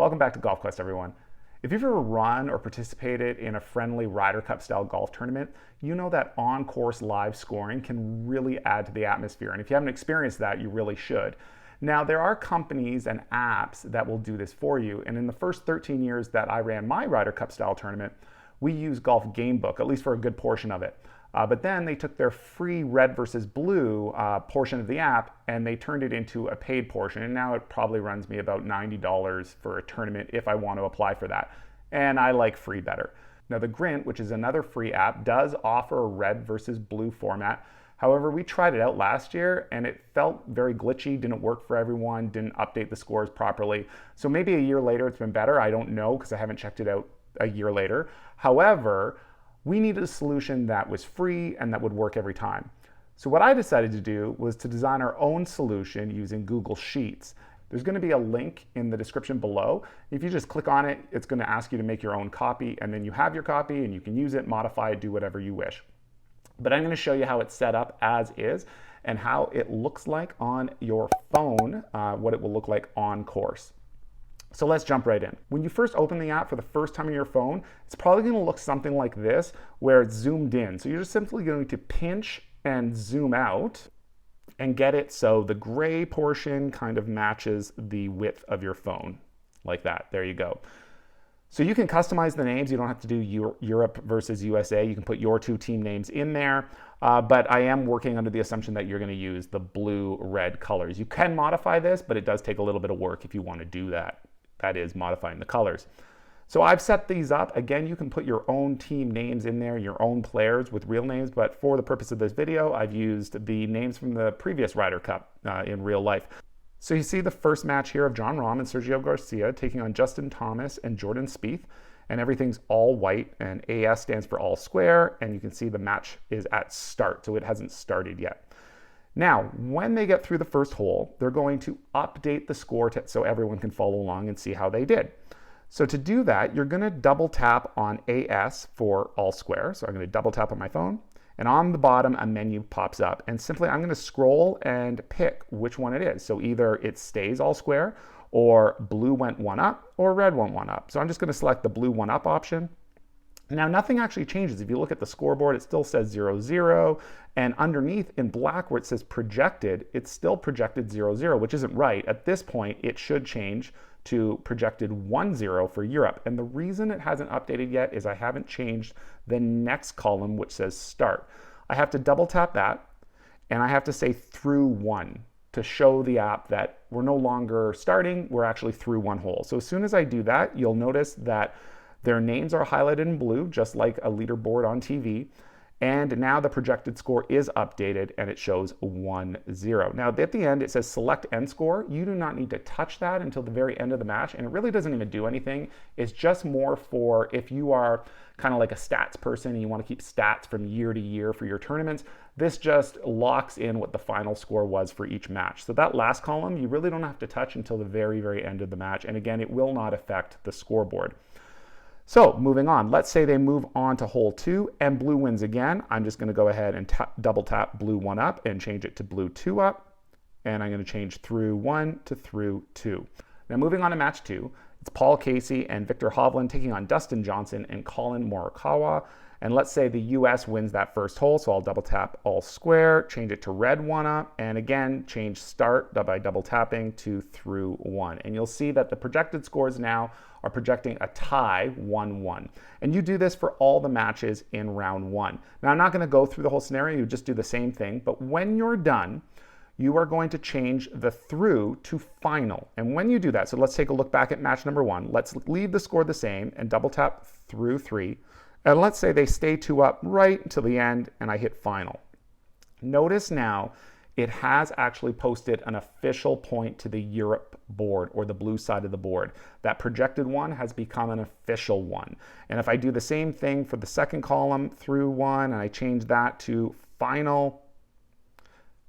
Welcome back to Golf Quest, everyone. If you've ever run or participated in a friendly Ryder Cup style golf tournament, you know that on-course live scoring can really add to the atmosphere. And if you haven't experienced that, you really should. Now, there are companies and apps that will do this for you. And in the first 13 years that I ran my Ryder Cup style tournament, we used Golf Gamebook, at least for a good portion of it. But then they took their free red versus blue portion of the app and they turned it into a paid portion. And now it probably runs me about $90 for a tournament if I want to apply for that. And I like free better. Now the Grint, which is another free app, does offer a red versus blue format. However, we tried it out last year and it felt very glitchy, didn't work for everyone, didn't update the scores properly. So maybe a year later it's been better. I don't know because I haven't checked it out a year later. However, we needed a solution that was free and that would work every time. So what I decided to do was to design our own solution using Google Sheets. There's going to be a link in the description below. If you just click on it, it's going to ask you to make your own copy, and then you have your copy and you can use it, modify it, do whatever you wish. But I'm going to show you how it's set up as is and how it looks like on your phone, what it will look like on course. So let's jump right in. When you first open the app for the first time on your phone, it's probably going to look something like this, where it's zoomed in. So you're just simply going to pinch and zoom out and get it so the gray portion kind of matches the width of your phone, like that. There you go. So you can customize the names. You don't have to do Europe versus USA. You can put your two team names in there. But I am working under the assumption that you're going to use the blue-red colors. You can modify this, but it does take a little bit of work if you want to do that. That is modifying the colors. So I've set these up. Again, you can put your own team names in there, your own players with real names, but for the purpose of this video, I've used the names from the previous Ryder Cup in real life. So you see the first match here of Jon Rahm and Sergio Garcia taking on Justin Thomas and Jordan Spieth, and everything's all white, and AS stands for all square, and you can see the match is at start, so it hasn't started yet. Now, when they get through the first hole, they're going to update the score so everyone can follow along and see how they did. So to do that, you're going to double tap on AS for all square. So I'm going to double tap on my phone, and on the bottom, a menu pops up, and simply I'm going to scroll and pick which one it is. So either it stays all square, or blue went one up, or red went one up. So I'm just going to select the blue one up option. Now, nothing actually changes. If you look at the scoreboard, it still says 0-0, and underneath in black where it says projected, it's still projected 0-0, which isn't right. At this point, it should change to projected 1-0 for Europe. And the reason it hasn't updated yet is I haven't changed the next column, which says start. I have to double tap that, and I have to say through one to show the app that we're no longer starting, we're actually through one hole. So as soon as I do that, you'll notice that their names are highlighted in blue, just like a leaderboard on TV. And now the projected score is updated and it shows 1-0. Now at the end, it says select end score. You do not need to touch that until the very end of the match. And it really doesn't even do anything. It's just more for if you are kind of like a stats person and you want to keep stats from year to year for your tournaments. This just locks in what the final score was for each match. So that last column, you really don't have to touch until the very, very end of the match. And again, it will not affect the scoreboard. So moving on, let's say they move on to hole 2 and blue wins again. I'm just going to go ahead and double tap blue 1 up and change it to blue 2 up. And I'm going to change through 1 to through 2. Now moving on to match 2, it's Paul Casey and Victor Hovland taking on Dustin Johnson and Colin Morikawa. And let's say the US wins that first hole, so I'll double tap all square, change it to red 1 up, and again, change start by double tapping to through 1. And you'll see that the projected scores now are projecting a tie 1-1. And you do this for all the matches in round 1. Now, I'm not going to go through the whole scenario, you just do the same thing, but when you're done, you are going to change the through to final. And when you do that, so let's take a look back at match number 1. Let's leave the score the same and double tap through 3. And let's say they stay 2 up right until the end and I hit final. Notice now it has actually posted an official point to the Europe board or the blue side of the board. That projected one has become an official one. And if I do the same thing for the second column through 1 and I change that to final,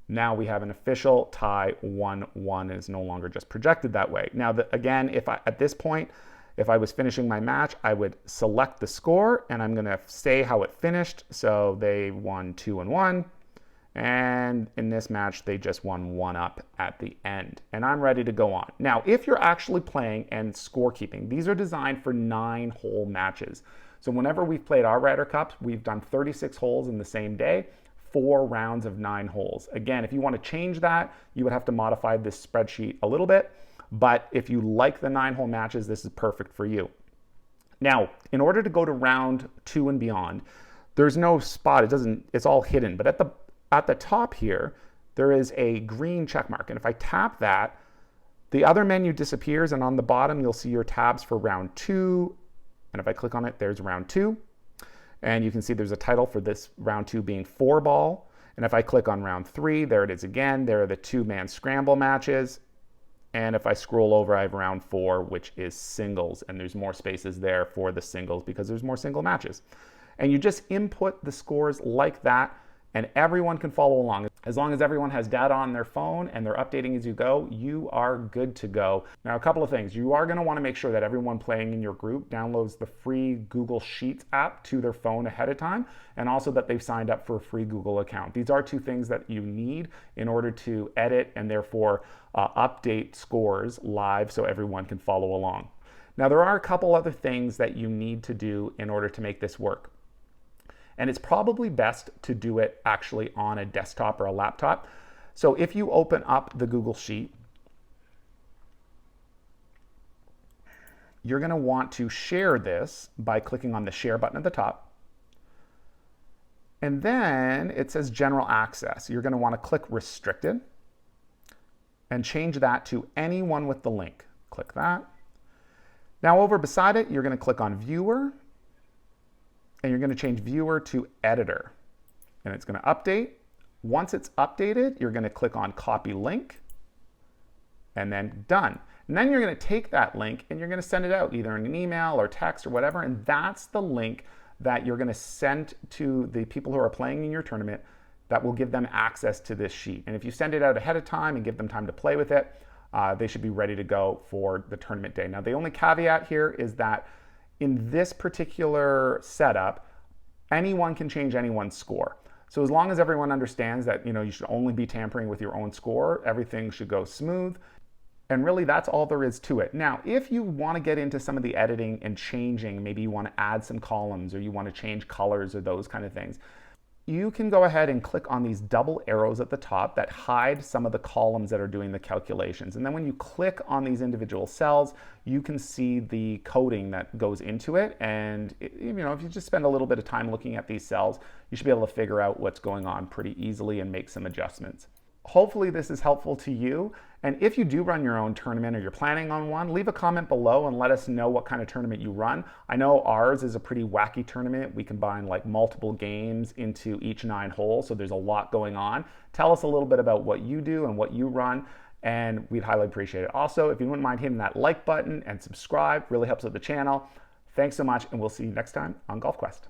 now we have an official tie 1-1. Is no longer just projected that way. Now, again, at this point, if I was finishing my match, I would select the score and I'm going to say how it finished. So they won 2-1. And in this match, they just won 1-up at the end. And I'm ready to go on. Now, if you're actually playing and scorekeeping, these are designed for 9-hole matches. So whenever we've played our Ryder Cups, we've done 36 holes in the same day, 4 rounds of 9 holes. Again, if you want to change that, you would have to modify this spreadsheet a little bit. But if you like the 9-hole matches, this is perfect for you. Now, in order to go to round 2 and beyond, there's no spot. It's all hidden. But at the top here, there is a green check mark. And if I tap that, the other menu disappears. And on the bottom, you'll see your tabs for round 2. And if I click on it, there's round 2. And you can see there's a title for this round 2 being 4-ball. And if I click on round 3, there it is again. There are the 2-man scramble matches. And if I scroll over, I have round 4, which is singles. And there's more spaces there for the singles because there's more single matches. And you just input the scores like that, and everyone can follow along. As long as everyone has data on their phone and they're updating as you go, you are good to go. Now, a couple of things. You are going to want to make sure that everyone playing in your group downloads the free Google Sheets app to their phone ahead of time, and also that they've signed up for a free Google account. These are 2 things that you need in order to edit and therefore update scores live so everyone can follow along. Now, there are a couple other things that you need to do in order to make this work. And it's probably best to do it actually on a desktop or a laptop. So if you open up the Google Sheet, you're going to want to share this by clicking on the share button at the top. And then it says general access. You're going to want to click restricted and change that to anyone with the link. Click that. Now over beside it, you're going to click on viewer. And you're going to change viewer to editor. And it's going to update. Once it's updated, you're going to click on copy link and then done. And then you're going to take that link and you're going to send it out either in an email or text or whatever. And that's the link that you're going to send to the people who are playing in your tournament that will give them access to this sheet. And if you send it out ahead of time and give them time to play with it, they should be ready to go for the tournament day. Now, the only caveat here is that in this particular setup, anyone can change anyone's score. So as long as everyone understands that you should only be tampering with your own score, everything should go smooth. And really that's all there is to it. Now, if you want to get into some of the editing and changing, maybe you want to add some columns or you want to change colors or those kind of things, you can go ahead and click on these double arrows at the top that hide some of the columns that are doing the calculations. And then when you click on these individual cells, you can see the coding that goes into it. And if you just spend a little bit of time looking at these cells, you should be able to figure out what's going on pretty easily and make some adjustments. Hopefully this is helpful to you. And if you do run your own tournament or you're planning on one, leave a comment below and let us know what kind of tournament you run. I know ours is a pretty wacky tournament. We combine like multiple games into each 9 holes, so there's a lot going on. Tell us a little bit about what you do and what you run, and we'd highly appreciate it. Also, if you wouldn't mind hitting that like button and subscribe, really helps with the channel. Thanks so much, and we'll see you next time on Golf Quest.